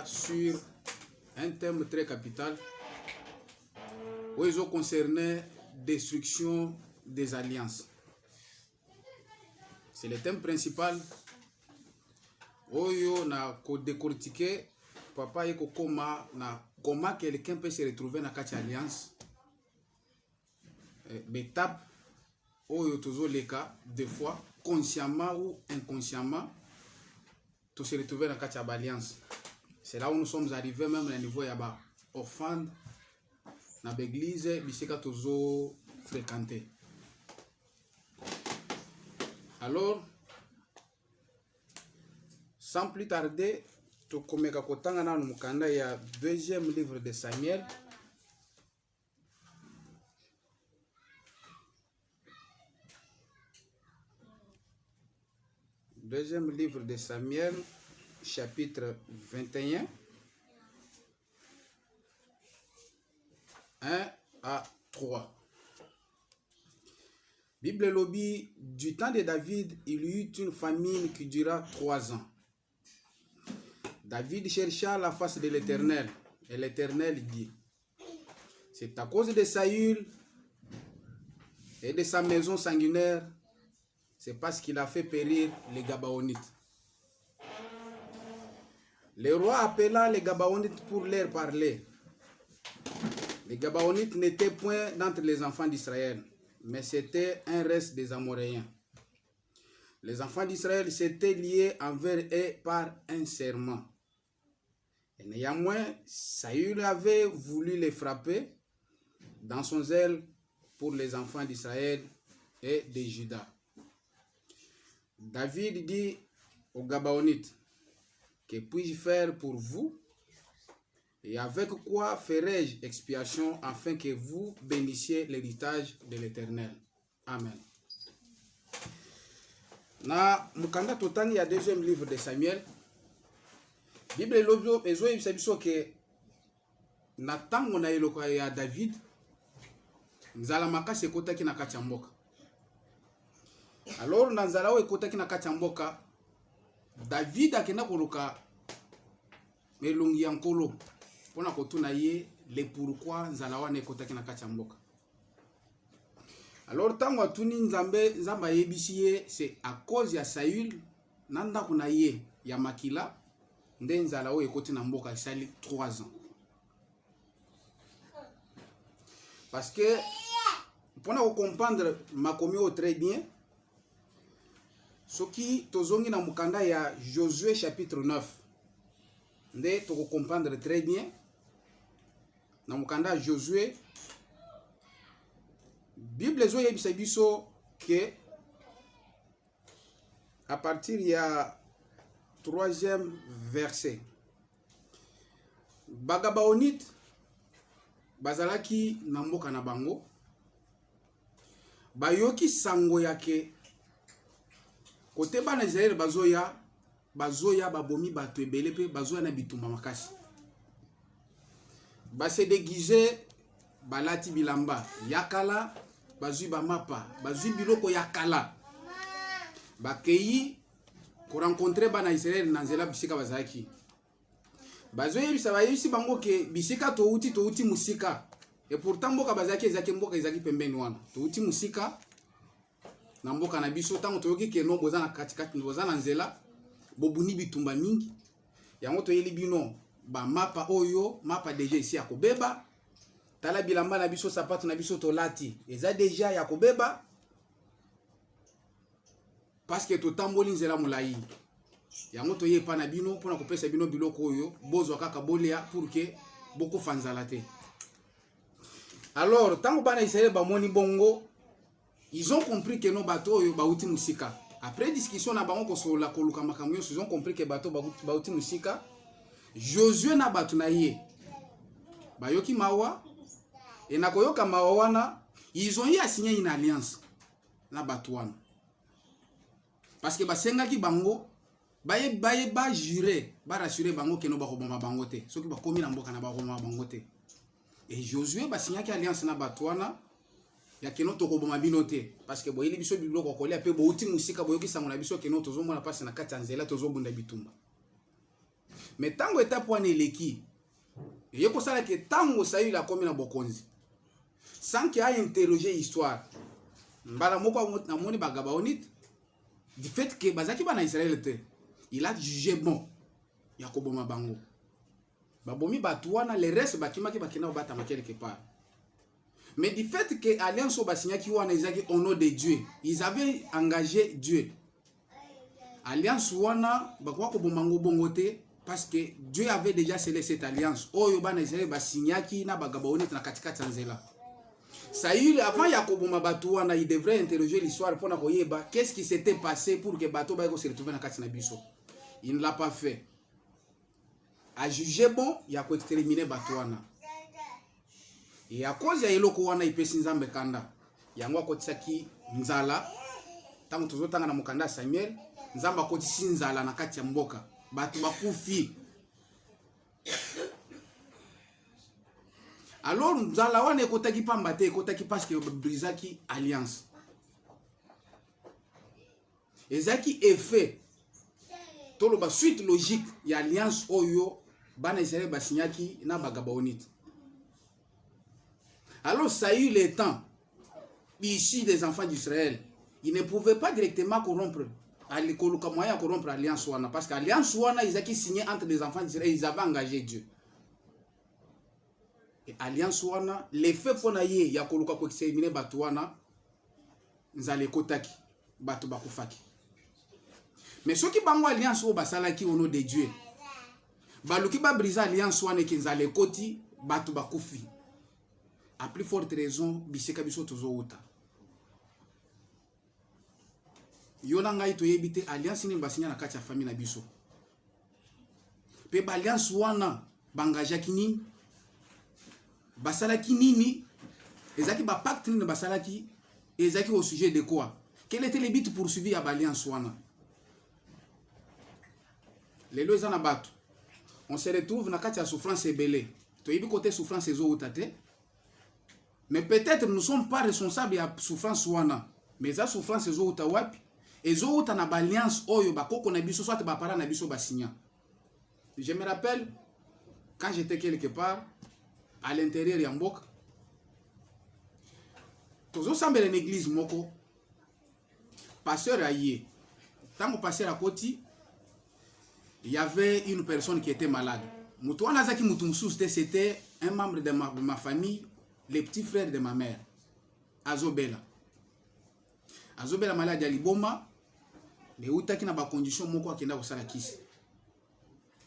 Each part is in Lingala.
sur un thème très capital où ils ont concerné destruction des alliances. C'est le thème principal où on a décortiqué papa et comment quelqu'un peut se retrouver dans une alliance. L'étape où il y a les cas, des fois, consciemment ou inconsciemment, tout se retrouver dans une alliance. C'est là où nous sommes arrivés même au niveau de l'offrande dans l'église, bisika toujours fréquenté. Alors, sans plus tarder, tu komeka kotanga na mukanda ya deuxième livre de Samuel. Deuxième livre de Samuel, chapitre 21, 1 à 3. Bible lobby, du temps de David, il y eut une famine qui dura 3 ans. David chercha la face de l'Éternel, et l'Éternel dit: c'est à cause de Saül et de sa maison sanguinaire, c'est parce qu'il a fait périr les Gabaonites. Le roi appela les Gabaonites pour leur parler. Les Gabaonites n'étaient point d'entre les enfants d'Israël, mais c'était un reste des Amoréens. Les enfants d'Israël s'étaient liés envers eux par un serment. Et néanmoins, Saül avait voulu les frapper dans son zèle pour les enfants d'Israël et de Juda. David dit aux Gabaonites: que puis-je faire pour vous? Et avec quoi ferai-je expiation afin que vous bénissiez l'héritage de l'Éternel? Amen. Na mukanda totani ya deuxième livre de Samuel, Bible lobio ezo ibiso ke na tango na eloko ya David nzala makasi ekotaki na kati ya mboka. Alors na nzala oyo ekotaki na kati ya mboka, David akenda koluka melongi ya nkolo pona kotuna ye le pourquoi nzala wana ekotaki na kati ya mboka. Alors tango atuni nzambe yebisi ye, c'est à cause ya Saül na ndako na ye ya makila nde nzala oyo ekoti na mboka esali 3 ans. Parce que pour nous comprendre makomi très bien, ce qui tozongi na mukanda ya Josué chapitre 9, nde to comprendre très bien na mukanda Josué. Bible zo yebisa biso que à partir ya 3e verset, Bagabaonite bazalaki na mboka na bango, bayoki sango yake kote bana Israël bazoya babomi bato ebele pe bazoya na bitumba makasi. Base déguisé balati bilamba yakala, bazui bamapa, bazui biloko yakala, bakeyi ko rencontrer bana Israël na nzela bisika bazaki. Bazoye bisaba bango ke bisika to uti musika. Et pourtant mboka bazaki ezaki mboka ezaki pembeni wana. To uti musika na mboka na biso tango toyoki ke no boza na katikati boza na nzela bobuni bitumba mingi. Yango to yeli bino ba mapa oyo, mapa déjà ici ya kobeba. Tala bilamba na biso sapato na biso tolati. Eza déjà ya kobeba. Parce que to tamboli nzela mulai. Yango to yepa na bino pona kopesa bino biloko oyo bozo kaka bolia pour que beaucoup fanzala te. Alors tango bana Israël ba moni bongo, ils ont compris que no bato oyo bauti musika. Après discussion na bango ko sola koluka makamyo, ils ont compris que bato bauti musika. Josué na bato na ye bayoki mawa et na koyoka mawa wana, ils ont eu à signer une alliance na bato wana. Parce que basengaki bango ba juré, ba rassurer bango que no ba koboma bango te. Soki ba komi na mboka na ba koboma bango te. Et Josué ba signaki alliance na bato wana ya keno to koboma bino te. Parce que boyeli biso biloko kolia pe bo uti musika boyoki sango na biso keno tozo mona passe na kati ya nzela tozo bunda bitumba. Mais tango étape wana eleki ye ko sala ke tango Saül a komi na bokonzi sans qu'il ait interrogé histoire mbala moko na moni bagabaonite du fait que bazaki bana Israël te il a jugé bon ya ko boma bango babomi batuana le reste bakimaki bakina batama quelque part. Mais du fait que alliance au basigna qui wana izaki au nom de Dieu, ils avaient engagé Dieu. Alliance wana bakwa ko bomango bongote parce que Dieu avait déjà scellé cette alliance. Oyo bana Israël basigna ki na bagabaoni na katika Tanzela. Saül avant Yakobo Mabatuana, il devrait interroger l'histoire pour nakoyeba qu'est-ce qui s'était passé pour que bateau ba se retrouve na katina biso. Il ne l'a pas fait. A jugé bon, il a exterminé Batuana. Et à cause ya eloko wana ipesi nzambe kanda yango akotisaki nzala tango tozotanga na mukanda Samuel nzambe akotisi nzala na kati ya mboka batu bakufi. Alors nzala wana ekotaki pamba te ekotaki parce que brisaki alliance ezaki effet toloba suite logique ya alliance oyo bana Israël basinyaki na bagabaonite. Alors Saül étant issu des enfants d'Israël, il ne pouvait pas directement corrompre l'alliance wana parce que l'alliance wana ils ont signé entre les enfants d'Israël, ils avaient engagé Dieu. Et alliance wana l'effet ponaye ya koluka ko exterminer batu wana nzale kotaki batu bakufaki. Mais ceux qui bango alliance o basalaki au nom de Dieu, baluki ba briser alliance wana ki nzale koti batu bakufi. A plus forte raison, biseka biso tozo uta. Yona ngai to yebite alliance ni basinya na kati ya famille na biso. Pe ba alliance wana bangaja kinini basalaki nini ezaki ba pacte ni basalaki ezaki au sujet de quoi? Quel était le but poursuivi à ba alliance wana? Les lois en abattu. On se retrouve na kati ya souffrance ebele. To yebi côté souffrance ezo utate. Mais peut-être nous ne sommes pas responsables de la souffrance wana. Mais la souffrance ezo uta wapi? Ezo uta na alliance oyo bakoko na biso soit ba para na biso basigna. Je me rappelle quand j'étais quelque part à l'intérieur ya mboka. Tozo sambela na église moko. Pasteur aye. Tango pasteur à koti, il y avait une personne qui était malade. Mutu wana zaki mutu mususte c'était un membre de ma famille. Le petit frère de ma mère, Azobela. Azobela malade ya liboma, mais utaki na ba condition moko akenda kosala kisi.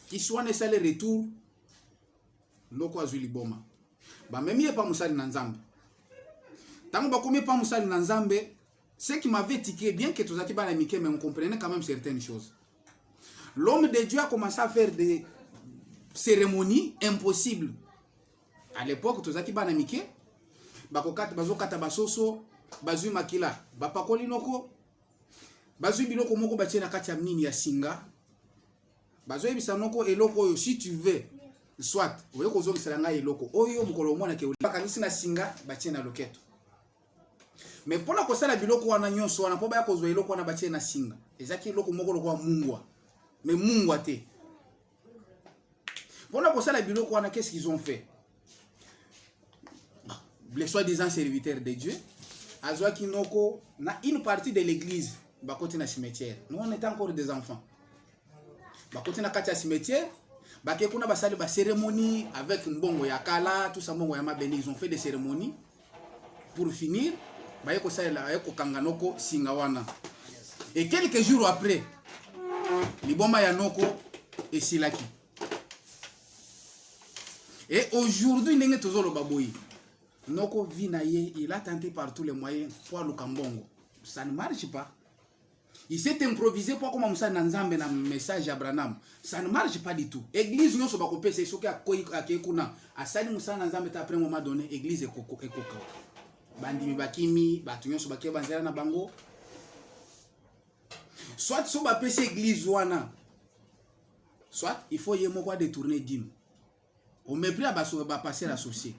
Kisi wana esale retour, ndoko azwi liboma. Ba memi pa musali na nzambe. Tango ba komi pa musali na nzambe, ce qui m'avait tiqué, bien que tozaki ba na mike, mais on comprenait quand même certaines choses. L'homme de Dieu a commencé à faire des cérémonies impossibles. À l'époque, tozaki ba na mike, bakokata bazokata basoso bazui makila bapakoli noko bazui biloko moko batie na kati ya mnini ya singa bazoi bisa noko eloko oyo si tu veux soit oyo kozongisa nga eloko oyo mukolo mona ke bakanisi na singa batie na loketo. Mais pona kosala biloko wana nyonso wana po ba kozwa eloko wana batie na singa ezaki eloko moko lokwa mungwa mais mungwa te. Pona kosala biloko wana qu'est-ce qu'ils ont fait? Les soi-disant serviteurs de Dieu, Azwa Kinoko, na une partie de l'église, bakoti na cimetière. Nous on était encore des enfants. Bakoti na kati ya cimetière, bake kuna basali ba cérémonie avec mbongo ya kala, tout ça mbongo ya mabeni, ils ont fait des cérémonies pour finir, bayeko sala ayeko kanganoko singawana. Et quelques jours après, liboma ya noko et silaki. Et aujourd'hui ndenge tozolo baboyi. Noko Vinaye, il a tenté par tous les moyens pour le Kambongo. Ça ne marche pas. Il s'est improvisé pour comment Moussa Nanzambe na message à Branham. Ça ne marche pas du tout. Église non soba kopé c'est ce qui a kekuna. Asali Moussa Nanzambe après un moment donné église est koko. Bandi bakimi, batunyo soba ke banzela na bango. Soit soba pese église wana. Soit il faut yemo quoi détourner dîme. Au mépris à baso ba passer associé.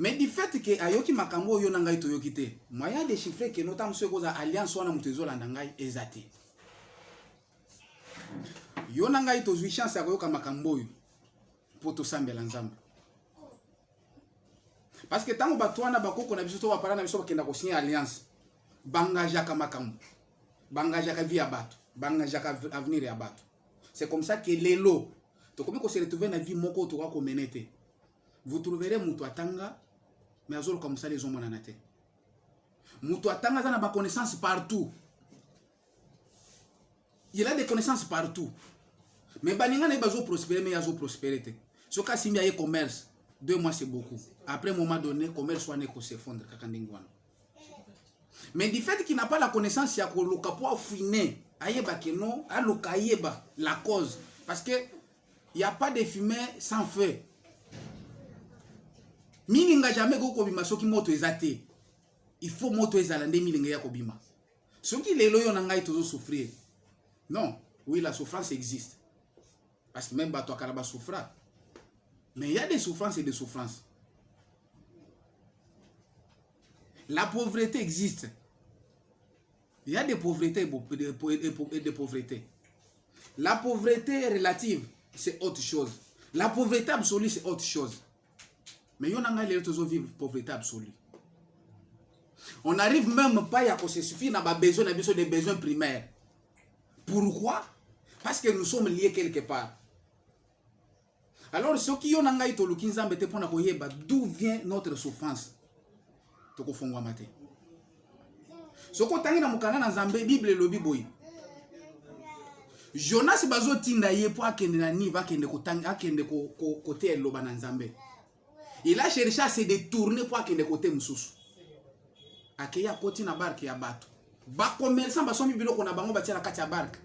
Mais du fait que ayoki makambo yo nangai to yokite moyen de chiffrer que notamment ceux qui ont alliance wana mutezo la nangai ezate yo na ngai tozwi chance ya koyoka makambo oyo po tosambela nzambe. Parce que tango bato wana bakoko na biso to bapara na biso bakenda kosigner alliance, bangajaka makambo, bangajaka vie ya bato, bangajaka avenir ya bato. C'est comme ça que lelo tokomi ko se retrouver na vie moko to ka komenete. Vous trouverez mutu atanga mais azolo comme ça les hommes na te. Mutu atanga za na ba connaissance partout. Il a des connaissances partout. Mais baninga na bazo prospérer mais yazo prospérité. Ce cas si y a commerce 2 mois c'est beaucoup. Après un moment donné, commerce soit neko s'effondre kakandingwana. Mais du fait qu'il n'a pas la connaissance, il y a ko loka po affiner, ayeba keno, a loka yeba la cause parce que il y a pas de fumée sans feu. Milinga jamais go kobima soki moto ezate. Il faut moto ezalande milinga ya kobima. Soki lelo yo na ngai tozo souffrir. Non, oui la souffrance existe. Parce que même bato akala souffra. Mais il y a des souffrances et des souffrances. La pauvreté existe. Il y a des pauvretés et des pauvretés. La pauvreté relative, c'est autre chose. La pauvreté absolue, c'est autre chose. Mais on a les autres vivre pauvreté absolue. On n'arrive même pas à se suffire à besoin des besoins primaires. Pourquoi? Parce que nous sommes liés quelque part. Alors, ceux qui ont un gaïto, d'où vient notre souffrance? Toko fongwa mate. Soko tangi na mukana na Nzambe Bible lobi boy. Jonas bazo tinda ye po akende na niva akende kotanga akende côté loba na Nzambe. Il a cherché à se détourner pour akende côté mususu. Akeya koti na barque ya bato. Ba commerçant ba somi biloko na bango batia na kati ya barque.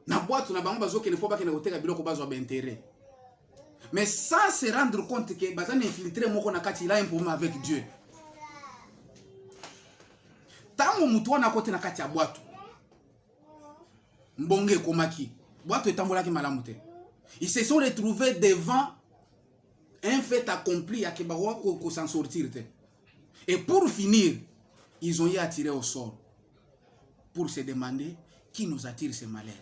Na boîte na bango bazo kende po bakende koteka biloko bazo ba intérêt. Mais sans se rendre compte que bazana infiltrer moko na kati il a un problème avec Dieu. Tango mutu wana kote na kati ya bwato mbonge komaki bwato etambolaki malamu te. Ils se sont retrouvés devant un fait accompli ya kebawa ko s'en sortir te. Et pour finir, ils ont été attirés au sort pour se demander qui nous attire ce malheur.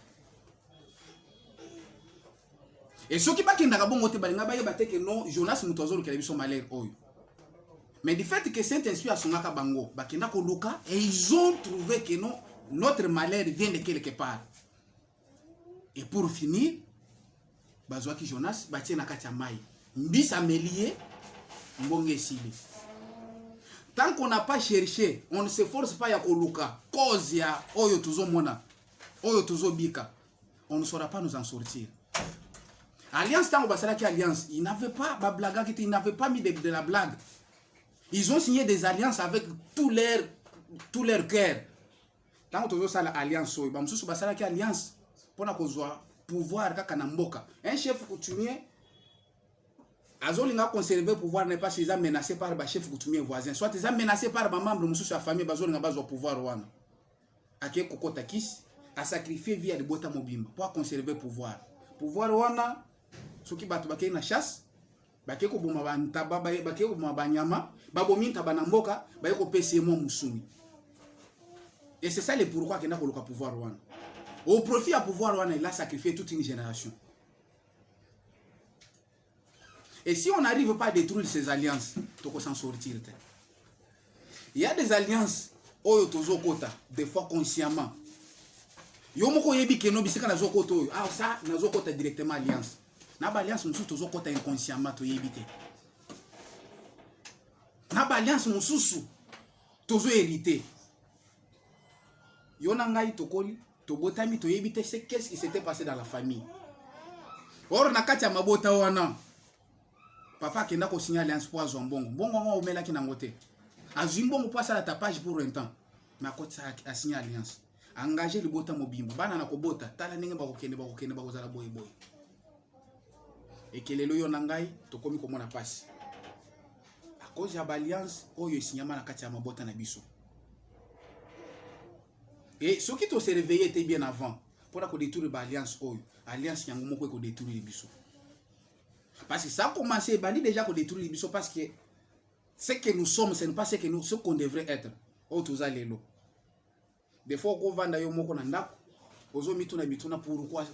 Et ceux qui bakenda bongo te balinga baye bateke non Jonas mutozolo kelebi son malheur oyo. Mais du fait que Saint-Esprit a son bango, bakenda ko luka et ils ont trouvé que non, notre malheur vient de quelque part. Et pour finir, bazwaki Jonas batie na kati ya mai. Mbisa melie mbonge sili. Tant qu'on n'a pas cherché, on ne se force pas ya ko luka cause ya oyo tuzo mona, oyo tuzo bika. On ne saura pas nous en sortir. Alliance tango basalaki alliance, ils n'avaient pas bablaga qui ils n'avaient pas mis de la blague. Ils ont signé des alliances avec tout leur cœur. Tant que tu as l'alliance, tu as une alliance pour pouvoir mboka. Un chef coutumier, azolinga conserver pouvoir n'est pas si menacé par le chef coutumier voisin. Soit ils sont menacés par les membres de la famille, bazolinga bazo pouvoir wana. Ake kokota kis a sacrifié via de bota mobimba pour conserver pouvoir. Pouvoir wana, ceux qui battent na chasse. Bakeko boma bantaba bakeko boma banyama babomi ntaba na mboka bayeko pese mo musuni. Et c'est ça le pourquoi qu'il n'a pas pouvoir wana. Au profit à pouvoir wana il a sacrifié toute une génération. Et si on n'arrive pas à détruire ces alliances, toko s'en sortir. Il y a des alliances oyo tozo kota des fois consciemment. Yo moko yebi ke no bisika na zo kota oyo. Ah ça na zo kota directement alliance. Na ba alliance mususu tozo kota inconsciemment to yebite. Na ba alliance mususu tozo hérité. Yo na ngai tokoli to botami to yebite c'est qu'est-ce qui s'était passé dans la famille. Or na kati ya mabota wana papa kenda ko signer alliance pour zombongo. Bongo ngo omela ki na ngote. Azimbongo passa la tapage pour un temps. Mais à côté ça a signé alliance. Engagé le bota mobimba. Bana na ko bota tala ninge ba ko kende ba ko zala boy boy. Et que les loyaux nangai to komi komona passe à cause de l'alliance oyo signama na kati ya mabota na biso. Et ceux qui t'ont se réveillé étaient bien avant pour la détruire l'alliance oyo alliance yango moko ko détruire les biso. Parce que ça a commencé bandi déjà ko détruire les biso parce que ce que nous sommes ce n'est pas ce qu'on devrait être. Oh tous allez lo. Des fois ko vanda yo moko na ndako ozo mituna mituna pourquoi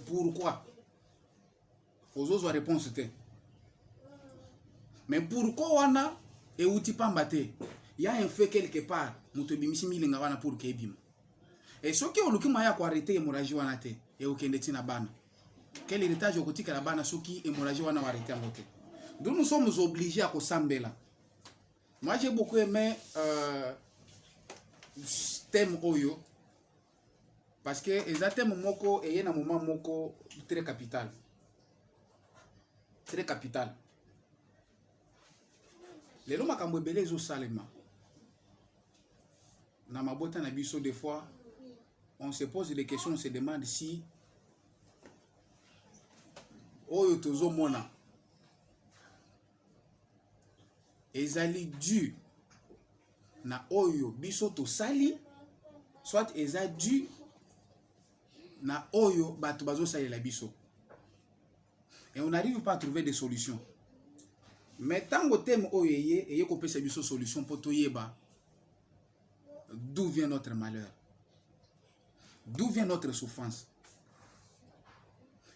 ozo zo réponse te. Mais pourquoi wana e uti pamba te? Il y a un fait quelque part muto bimisi milinga wana pour que ebim. Et ce qui oluki maya ko arrêter hémorragie wana te e okende tina bana. Quel héritage okotika la bana soki hémorragie wana wa arrêter en côté. Donc nous sommes obligés à kosambela. Moi j'ai beaucoup aimé thème oyo parce que exactement moko et na moment moko très capital. Très capital. Les lois makambo ebele ezo salema. Na mabota na biso des fois on se pose des questions, on se demande si oyo tozo mona ezali dû na oyo biso to sali soit eza dû na oyo bato bazo sali la biso. Et on n'arrive pas à trouver des solutions. Mais tant que thème oyo eye ko pesa biso solution pour toyeba d'où vient notre malheur, d'où vient notre souffrance.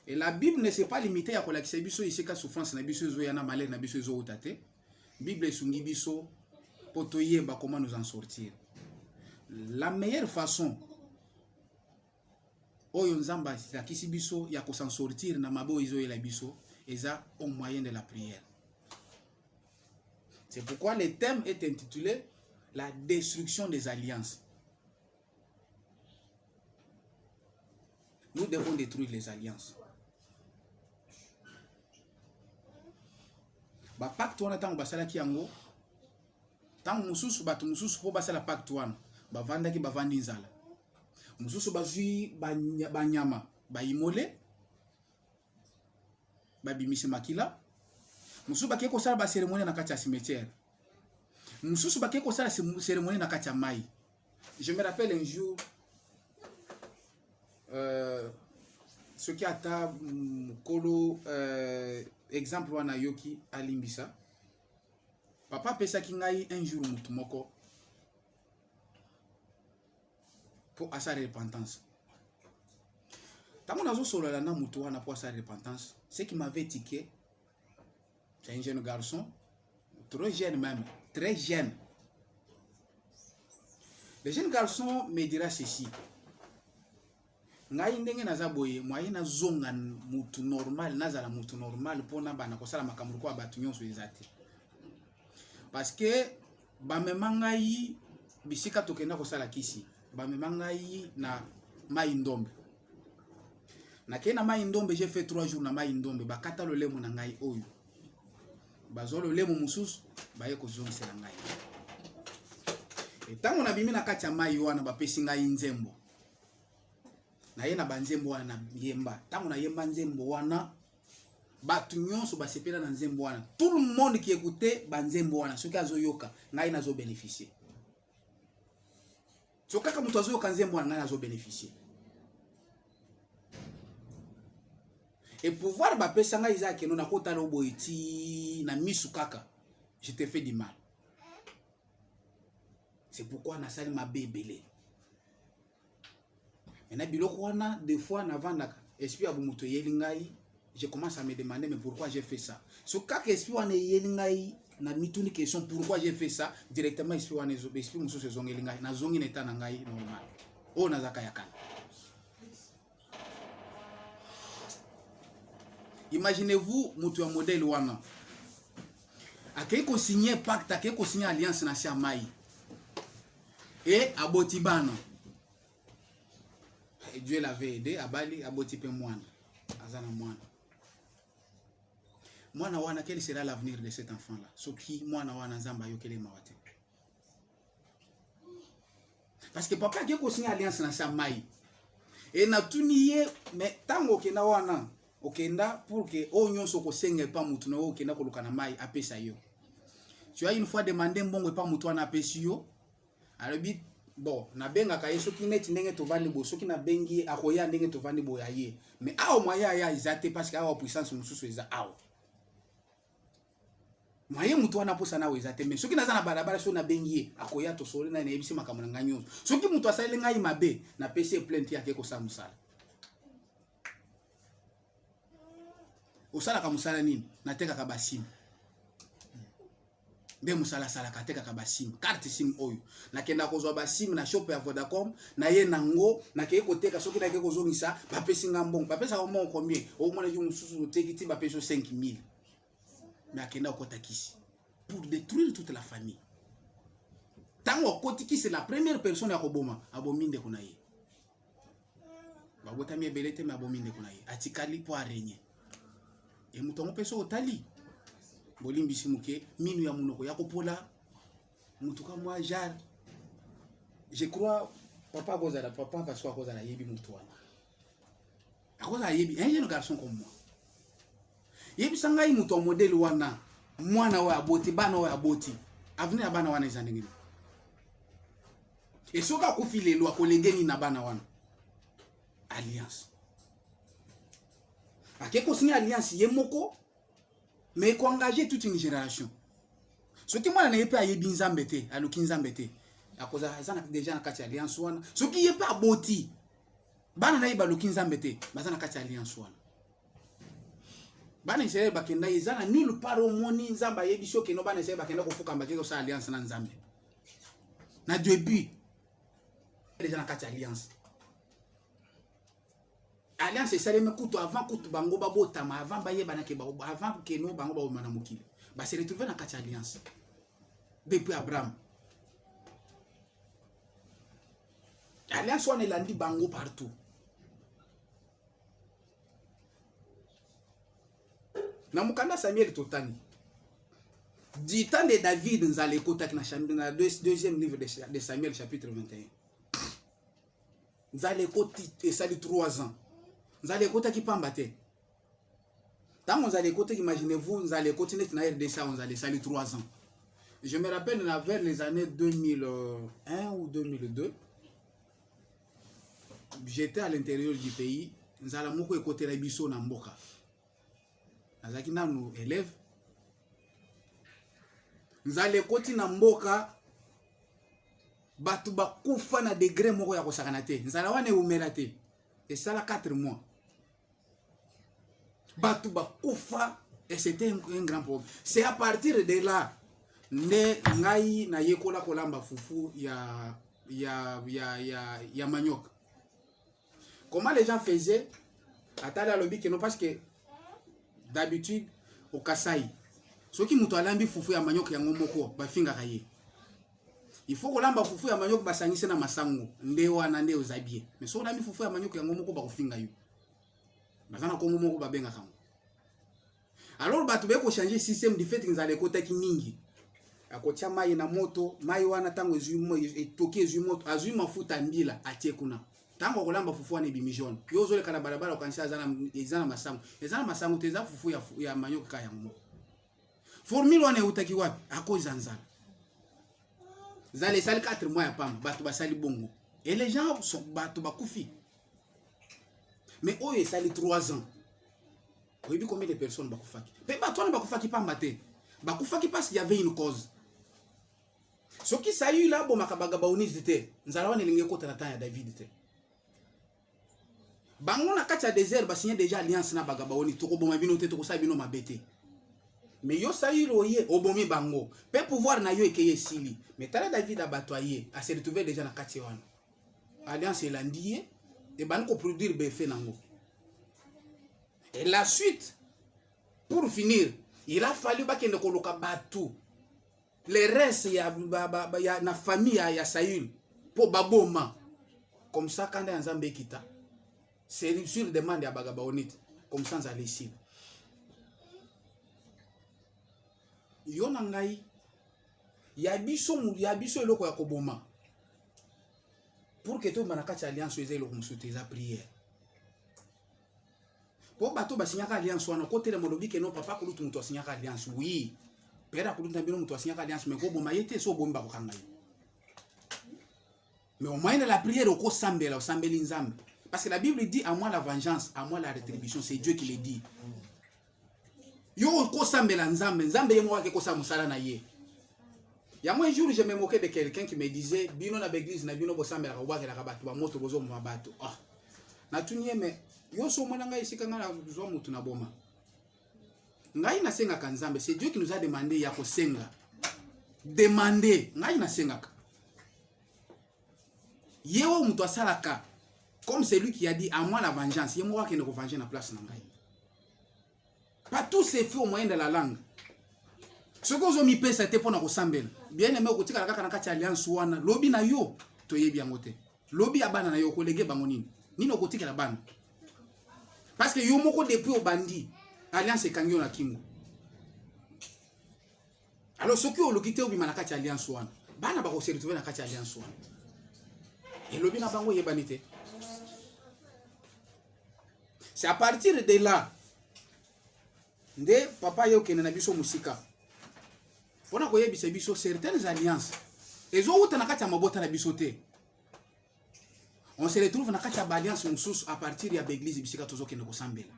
Et la Bible ne s'est pas limitée à kolakisa biso ici ka souffrance na biso zo yana malheur na biso zo utate. Bible sungi biso pour toyeba comment nous en sortir. La meilleure façon oyo nzamba yakisi biso ya ko s'en sortir na mabo izo yela biso eza au moyen de la prière. C'est pourquoi le thème est intitulé la destruction des alliances. Nous devons détruire les alliances. Ba pacte wana tango basala ki yango tango mususu batu mususu po basala pacte wana bavanda ki bavandi nzala mususu bazui banyama baimole babimisi makila mususu bakie kosala ba cérémonie na kati ya cimetière mususu bakie kosala cérémonie na kati ya mai. Je me rappelle un jour ce qui ata kolo exemple wana yoki alimbisa papa pesa ki ngai un jour mutu moko pour asa repentance. Tango nazo solo la na mutu wana pour asa repentance, ce qui m'avait tiqué, c'est un jeune garçon, trop jeune même, très jeune. Le jeune garçon me dira ceci: ngai ndenge naza boye moyen na zonga mutu normal nazala mutu normal pona bana kosala makambo ko abatu nyonso ezate. Parce que ba memangai bisika tokenda kosala kisi ba memangai na mai ndombe. Na kena mai ndombe j'ai fait 3 jours na mai ndombe ba kata lo lemo na ngai oyo. Ba zolo lemo mususu ba ye ko zongisela ngai. Et tango na bimi na kati ya mai wana ba pesi ngai nzembo. Na ye na banzembo wana na yemba. Tango na yemba nzembo wana batu nyonso basepela na nzembo wana. Tout le monde qui écoutait banzembo wana soki azoyoka ngai nazo bénéficier. So kaka mutu azoyoka nzembo wana ngai nazo bénéficier. Et pouvoir ba pesa ngai za keno na kota lo boiti na misu kaka, je te fais du mal. C'est pourquoi na sali ma bébélé. Maintenant biloko wana des fois na vanda esprit abu muto yelingai, je commence à me demander mais pourquoi j'ai fait ça. So kaka esprit wana yelingai na mituni question pourquoi j'ai fait ça, directement esprit wana esprit muso se zongi yelingai na zongi neta na ngai normal. O na zaka yakana. Imaginez-vous mutu ya modèle wana akei ko signer pacte, akei ko signer alliance na sia mai et aboti bana. Et Dieu l'avait aidé abali aboti pe mwana azana mwana wana, quel sera l'avenir de cet enfant là soki mwana wana nzamba yokele mawate. Parce que papa akei ko signer alliance na sia mai et na tuniye mais tango kena wana okenda pour que nyonso ko senga pa mutu na okenda ko lukana mai apesa yo. Tu as une fois demandé mbongo pa mutu na apesi yo. Alobi bon na benga ka yeso ki neti ndenge to vandi bo soki na bengi akoya ndenge to vandi bo ya ye. Mais awo moya ya izate parce que awo puissance mususu eza awo. Moye mutu wana posa na izate mais soki naza na barabara so na bengi akoya to sole na ebisi makamana nganyo. Soki mutu asale ngai mabe na pesi plainte yake ko sa musala. osala ka musala nini nateka ka basim nde musala sala ka teka ka basim carte sim oyo nakenda kozwa basim na shop ya Vodacom na ye nango nakeye koteka soki nakeye kozongisa bapesi nga mbongo bapesa ka mbongo combien omona yo mususu oteki ti bapesi 5000 mais akenda okota kisi pour détruire toute la famille. Tango kotiki c'est la première personne à koboma abominde kuna ye. Babota mi belete mais abominde kuna ye. Atikali po arenya. Et mutongo peso otali. Bolimbi simuke minu ya munoko ya kopola. Mutuka moi jar. Je crois papa va soit kozala yebi mutwana. Akoza yebi un jeune garçon comme moi. Yebi sangai muto modèle wana. Mwana wa aboti bana wa aboti avenir ya bana wana ezandengeni et soka kufile lwa kolengeni na bana wana alliance akeko signer alliance ye moko mais ko engager toute une génération soki mwana na yepe ayebi nzambe te aluki nzambe te akoza azana déjà na kati alliance wana soki yepe aboti bana na yeba luki nzambe te bazana kati alliance wana bana Israël bakenda ezana nulle part au moni nzamba yebiso ke no bana Israël bakenda kofuka mbake ko sa alliance na nzambe na début déjà na kati alliance c'est ça les kutu avant kutu bango babotama avant bayeba na ke ba avant ke no bango ba mana mokili ba se retrouver na kati alliance depuis Abraham alliance on elandi bango partout. Na mukanda Samuel totani du temps de David nzale kotaki na deuxième livre de Samuel chapitre 21 nzale koti esali 3 ans nzale kotaki pamba te tango nzale kotaki imaginez-vous nzale koti net na RDC nzale sali 3 ans. Je me rappelle vers les années 2001 ou 2002 j'étais à l'intérieur du pays nzala moko ekotela biso na mboka azaki nanu élève nzale koti na mboka batu bakufa na degré moko ya kosakana te nzala wana eumela te esala 4 mois batu bakufa et c'était un grand problème. C'est à partir de là nde ngai na yekola kolamba fufu ya manioc. Comment les gens faisaient atala lobi que non parce que d'habitude au Kasai soki muto alambi fufu ya manioc yango moko bafinga kaye il faut kolamba fufu ya manioc basangise na masango nde wana nde ozabie mais so olambi fufu ya manioc yango moko bakofinga yo bazana kongo moko babenga kango. Alors batu beko changer système du fait ngizale kotaki mingi akotia mai na moto mai wana tango ezumo etoki ezumo azui mafuta mbila atie kuna tango kolamba fufu wana ebimijone yo zole kana barabara okanisa ezana masango teza fufu ya manioc ka yango formule wana utaki wapi akoza nzala zale sali 4 mois ya pamba batu basali bongo et les gens sont batu bakufi mais oye sali 3 ans. Vous voyez combien de personnes bakufaki pe batu wana bakufaki pamba te bakufaki parce qu'il y avait une cause. Ce qui ça eu là bon makabaga baonize te nzala wana linge kota na temps ya David te bango na kati ya désert ba signé déjà alliance na baga baoni to ko boma bino te to ko sa bino mabete mais yo sa yo ye obomi bango pe pouvoir na yo ekeye sili mais tala David abatoyer a se retrouver déjà na kati wana alliance elandie et ban ko produire befe nango. Et la suite pour finir il a fallu bakende koloka batu les restes ya na famille ya Saül pour baboma comme ça quand nzambe kita c'est sur demande ya bagabaonite comme ça nzali ici yo na ngai ya biso eloko ya koboma pour que to manakati alliance ezelo kumsuteza prière pour bato basinyaka alliance wana côté le molobi que non papa kulutu muto asinyaka alliance oui pera kulutu mbino muto asinyaka alliance mais ko boma yete so bomba ko kanga mais au moins la prière au sambela au sambeli nzambe parce que la Bible dit à moi la vengeance à moi la rétribution c'est Dieu qui le dit yo ko sambela nzambe nzambe yemo wake ko samusala na ye. Il y a un jour je me moquais de quelqu'un qui me disait bino na l'église na bino bo sambela ka wake la ka batu ba moto bozo mo bato ah na tunye mais yo so mona ngai sikanga na zo mutu na boma ngai na senga kanzambe, c'est Dieu qui nous a demandé ya ko senga. Demander, ngai na senga. Yeo muto asalaka. Comme c'est lui qui a dit à moi la vengeance, yé moi qui ne revenger na place na ngai. Pas tout c'est fait au moyen de la langue. Ce que vous avez fait, c'était pour nous ressembler. Bien aimé, vous avez dit alliance wana, lobby na yo, to ye bien ngote. Lobby abana na yo collègue bangonini. Ni no kotika la bana. Parce que yo moko depuis au bandi, alliance kangyo na kingo. Alors ce que vous quitté au bima na kati alliance wana, bana ba ko se retrouver na kati alliance wana. Et lobby na bango ye banité. C'est à partir de là, de papa yo kene na biso musika. On a koyé biso certaines alliances. Et zo uta na kati ya mabota na biso te. On se retrouve na kati ya alliance mususu à partir ya l'église bisika tozo kene ko sambela.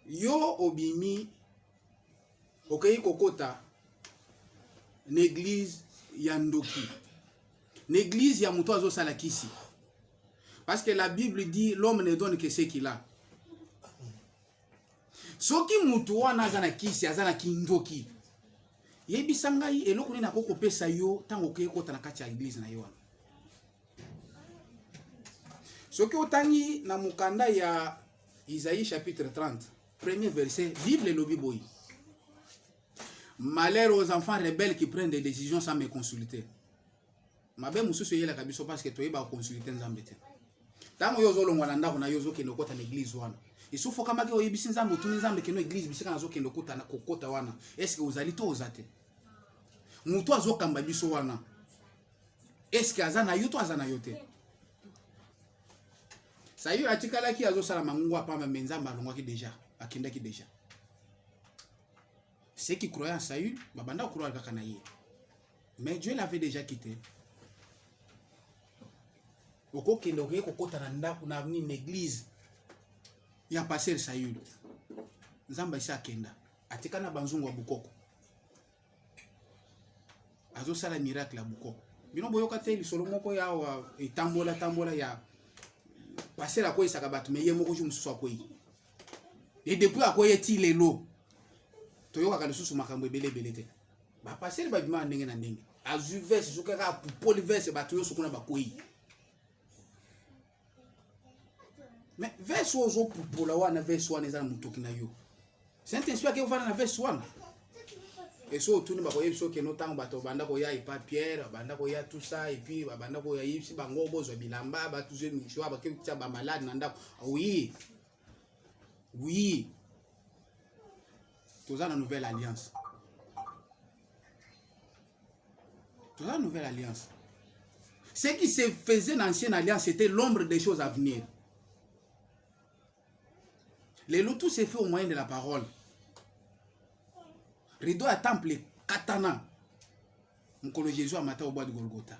Yo obimi okei kokota l'église ya ndoki. L'église ya muto azo salakisi. Parce que la Bible dit l'homme ne donne que ce qu'il a. Soki mutu wana azana kisi azana kindoki. Yebisa ngai eloko nini akoko pesa yo tango ke kota na kati ya église na yo. Soki otangi na mukanda ya Isaïe chapitre 30, premier verset, Bible lobi boy. Malheur aux enfants rebelles qui prennent des décisions sans me consulter. Mabe mususu yela kabiso parce que toyeba consulter nzambe te. Tango yozo longwana ndako na yozo ke ndokota na église wana. Isufu kama ke oyebisi nzambe otuni nzambe ke no église bisika nazo ke ndokota na kokota wana. Est-ce que ozali to ozate? Mutu azokamba biso wana. Est-ce que azana yo to azana yo te? Sa yo atikala ki azo sala mangwa pa menzamba alongwaki déjà, akindaki déjà. Ceux qui croyaient en Saül, babanda croire kaka na ye. Mais Dieu l'avait déjà quitté. Oko kendo ke kokota na ndako na une église. Ya passer Saül. Nzamba isa kenda. Atika na banzungu wa Bukoko. Azo sala miracle ya Bukoko. Bino boyoka te li solo moko ya wa tambola ya passer la ko isaka batu mais ye moko ju mususu akoyi. Et depuis akoyi ti lelo. Toyoka ka lisusu makambo ebele te. Ba passer ba bima ndenge na ndenge. Azu verse soka ka polyverse batu yo sokuna bakoyi. Mais verse ozo pupola wana verse wana eza mutoki na yo. Saint-Esprit ke ufana na verse wana. Et so tuni ba koyebi so ke no tango bato banda ko ya ipa Pierre, banda ko ya tout ça et puis banda ko ya yipsi bango bozo bilamba ba tuze misho ba ke tsa ba malade na ndako. Oui. Oui. Toza na nouvelle alliance. Toza nouvelle alliance. Ce qui se faisait dans l'ancienne alliance c'était l'ombre des choses à venir. Les lots tout s'est fait au moyen de la parole. Rideau à temple katana. Mkolo Jésus a maté au bois de Golgotha.